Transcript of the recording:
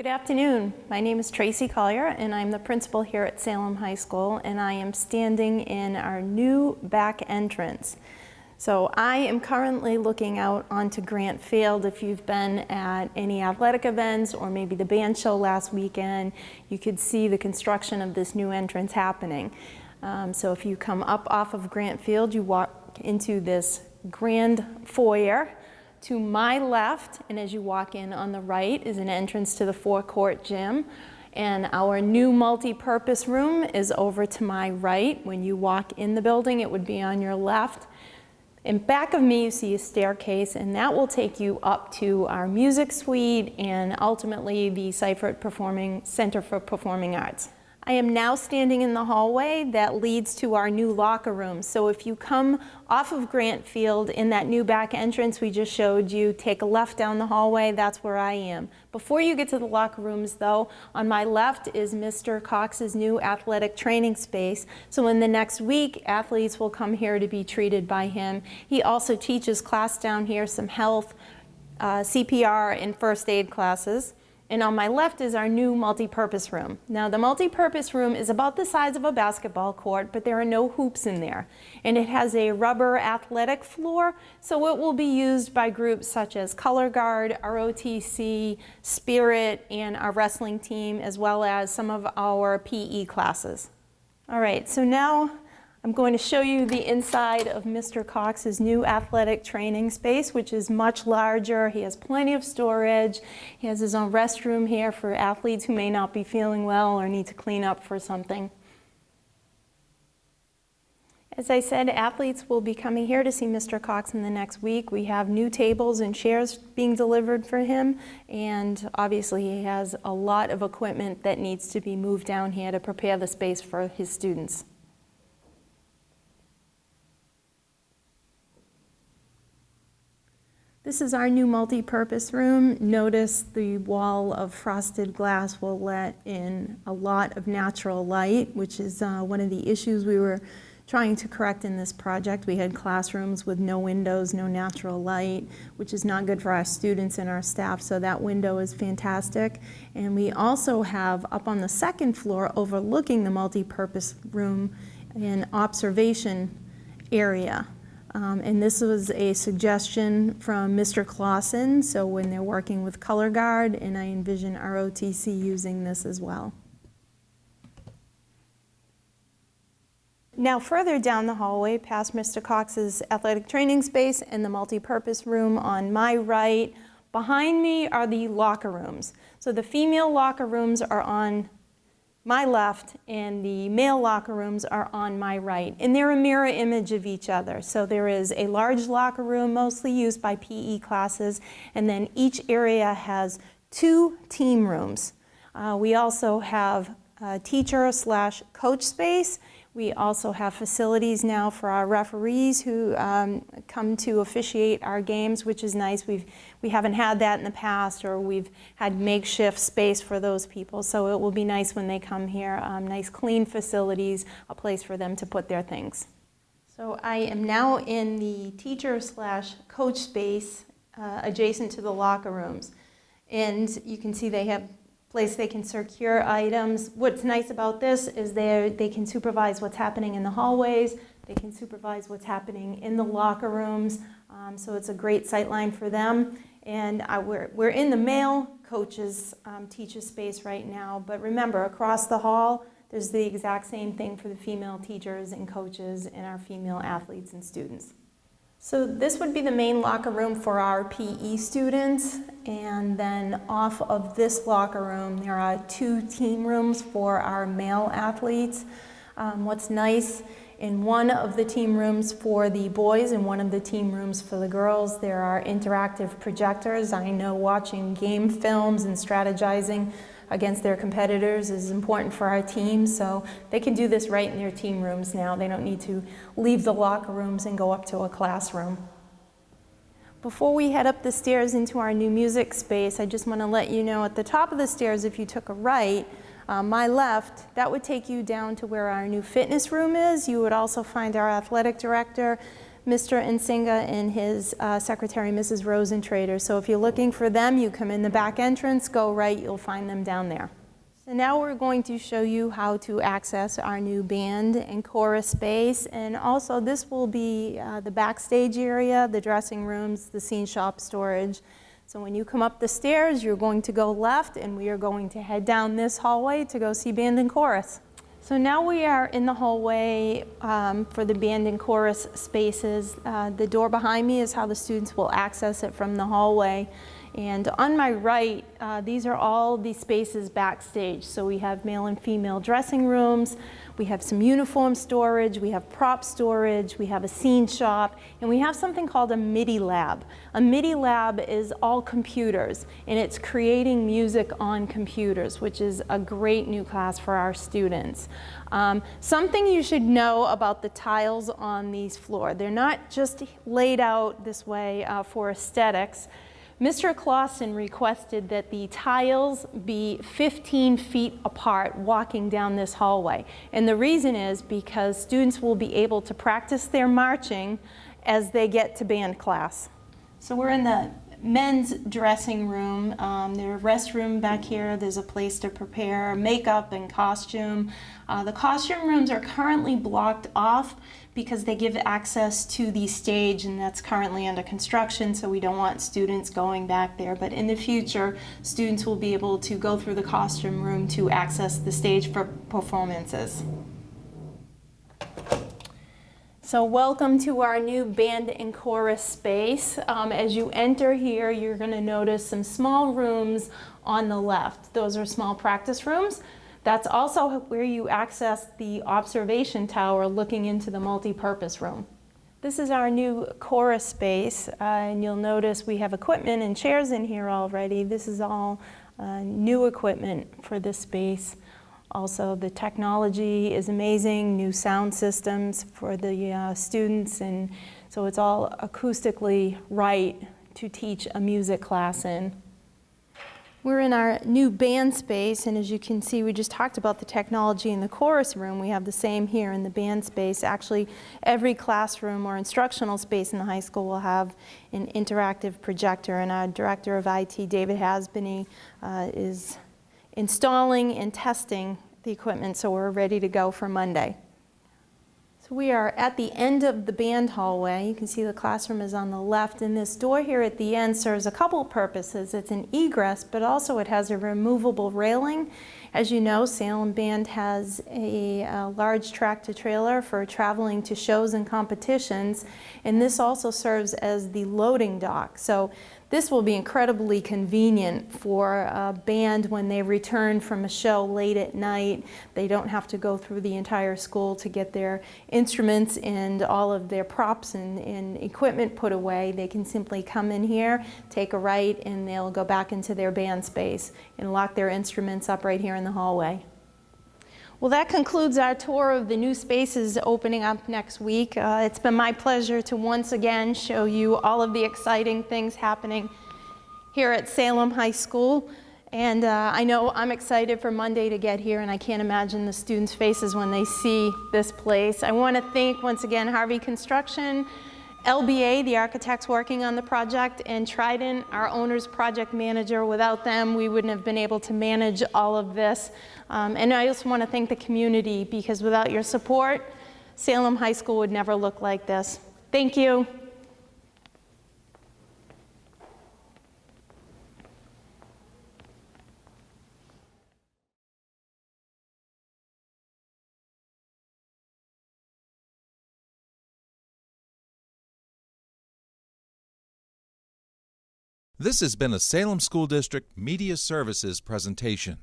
Good afternoon. My name is Tracy Collier and I'm the principal here at Salem High School, and I am standing in our new back entrance. So I am currently looking out onto Grant Field. If you've been at any athletic events or maybe the band show last weekend, you could see the construction of this new entrance happening. So if you come up off of Grant Field, you walk into this grand foyer. To my left, and as you walk in on the right, is an entrance to the forecourt gym. And our new multi-purpose room is over to my right. When you walk in the building, it would be on your left. In back of me, you see a staircase, and that will take you up to our music suite and ultimately the Seifert Center for Performing Arts. I am now standing in the hallway that leads to our new locker room. So if you come off of Grant Field in that new back entrance we just showed you, take a left down the hallway, that's where I am. Before you get to the locker rooms though, on my left is Mr. Cox's new athletic training space. So in the next week, athletes will come here to be treated by him. He also teaches class down here, some health, CPR, and first aid classes. And on my left is our new multi-purpose room. Now the multi-purpose room is about the size of a basketball court, but there are no hoops in there. And it has a rubber athletic floor, so it will be used by groups such as Color Guard, ROTC, Spirit, and our wrestling team, as well as some of our PE classes. All right, so now I'm going to show you the inside of Mr. Cox's new athletic training space, which is much larger. He has plenty of storage. He has his own restroom here for athletes who may not be feeling well or need to clean up for something. As I said, athletes will be coming here to see Mr. Cox in the next week. We have new tables and chairs being delivered for him, and obviously he has a lot of equipment that needs to be moved down here to prepare the space for his students. This is our new multi-purpose room. Notice the wall of frosted glass will let in a lot of natural light, which is one of the issues we were trying to correct in this project. We had classrooms with no windows, no natural light, which is not good for our students and our staff, so that window is fantastic. And we also have up on the second floor, overlooking the multi-purpose room, an observation area. And this was a suggestion from Mr. Clausen, so when they're working with Color Guard, and I envision ROTC using this as well. Now further down the hallway, past Mr. Cox's athletic training space and the multi-purpose room on my right, behind me are the locker rooms. So the female locker rooms are on my left, and the male locker rooms are on my right, and they're a mirror image of each other. So there is a large locker room mostly used by PE classes, and then each area has 2 team rooms. We also have a teacher/coach space. We also have facilities now for our referees who come to officiate our games, which is nice. We haven't had that in the past, or we've had makeshift space for those people. So it will be nice when they come here. Nice clean facilities, a place for them to put their things. So I am now in the teacher/coach space adjacent to the locker rooms. And you can see they have place they can secure items. What's nice about this is they can supervise what's happening in the hallways, they can supervise what's happening in the locker rooms, so it's a great sight line for them. And we're in the male coaches teacher space right now, but remember, across the hall, there's the exact same thing for the female teachers and coaches and our female athletes and students. So this would be the main locker room for our PE students, and then off of this locker room there are 2 team rooms for our male athletes. What's nice, in one of the team rooms for the boys and one of the team rooms for the girls, there are interactive projectors. I know watching game films and strategizing against their competitors is important for our team, so they can do this right in their team rooms now. They don't need to leave the locker rooms and go up to a classroom. Before we head up the stairs into our new music space, I just want to let you know at the top of the stairs, if you took a right, my left, that would take you down to where our new fitness room is. You would also find our athletic director, Mr. Nsinga and his secretary, Mrs. Rosentrader. So if you're looking for them, you come in the back entrance, go right, you'll find them down there. So now we're going to show you how to access our new band and chorus space, and also this will be the backstage area, the dressing rooms, the scene shop storage. So when you come up the stairs, you're going to go left, and we are going to head down this hallway to go see band and chorus. So now we are in the hallway for the band and chorus spaces. The door behind me is how the students will access it from the hallway. And on my right, these are all the spaces backstage. So we have male and female dressing rooms, we have some uniform storage, we have prop storage, we have a scene shop, and we have something called a MIDI lab. A MIDI lab is all computers, and it's creating music on computers, which is a great new class for our students. Something you should know about the tiles on these floors. They're not just laid out this way for aesthetics. Mr. Clausen requested that the tiles be 15 feet apart walking down this hallway. And the reason is because students will be able to practice their marching as they get to band class. So we're in the men's dressing room. There's a restroom back here. There's a place to prepare makeup and costume. The costume rooms are currently blocked off because they give access to the stage, and that's currently under construction, so we don't want students going back there. But in the future, students will be able to go through the costume room to access the stage for performances. So welcome to our new band and chorus space. As you enter here, you're going to notice some small rooms on the left. Those are small practice rooms. That's also where you access the observation tower looking into the multi-purpose room. This is our new chorus space, and you'll notice we have equipment and chairs in here already. This is all new equipment for this space. Also, the technology is amazing, new sound systems for the students, and so it's all acoustically right to teach a music class in. We're in our new band space, and as you can see, we just talked about the technology in the chorus room. We have the same here in the band space. Actually, every classroom or instructional space in the high school will have an interactive projector, and our director of IT, David Hasbany, is installing and testing the equipment, so we're ready to go for Monday. So we are at the end of the band hallway. You can see the classroom is on the left, and this door here at the end serves a couple purposes. It's an egress, but also it has a removable railing. As you know, Salem Band has a large tractor-trailer for traveling to shows and competitions, and this also serves as the loading dock. So this will be incredibly convenient for a band when they return from a show late at night. They don't have to go through the entire school to get their instruments and all of their props and equipment put away. They can simply come in here, take a right, and they'll go back into their band space and lock their instruments up right here in the hallway. Well, that concludes our tour of the new spaces opening up next week. It's been my pleasure to once again show you all of the exciting things happening here at Salem High School. And I know I'm excited for Monday to get here, and I can't imagine the students' faces when they see this place. I want to thank once again Harvey Construction, LBA, the architects working on the project, and Trident, our owner's project manager. Without them, we wouldn't have been able to manage all of this. And I also want to thank the community, because without your support, Salem High School would never look like this. Thank you. This has been a Salem School District Media Services presentation.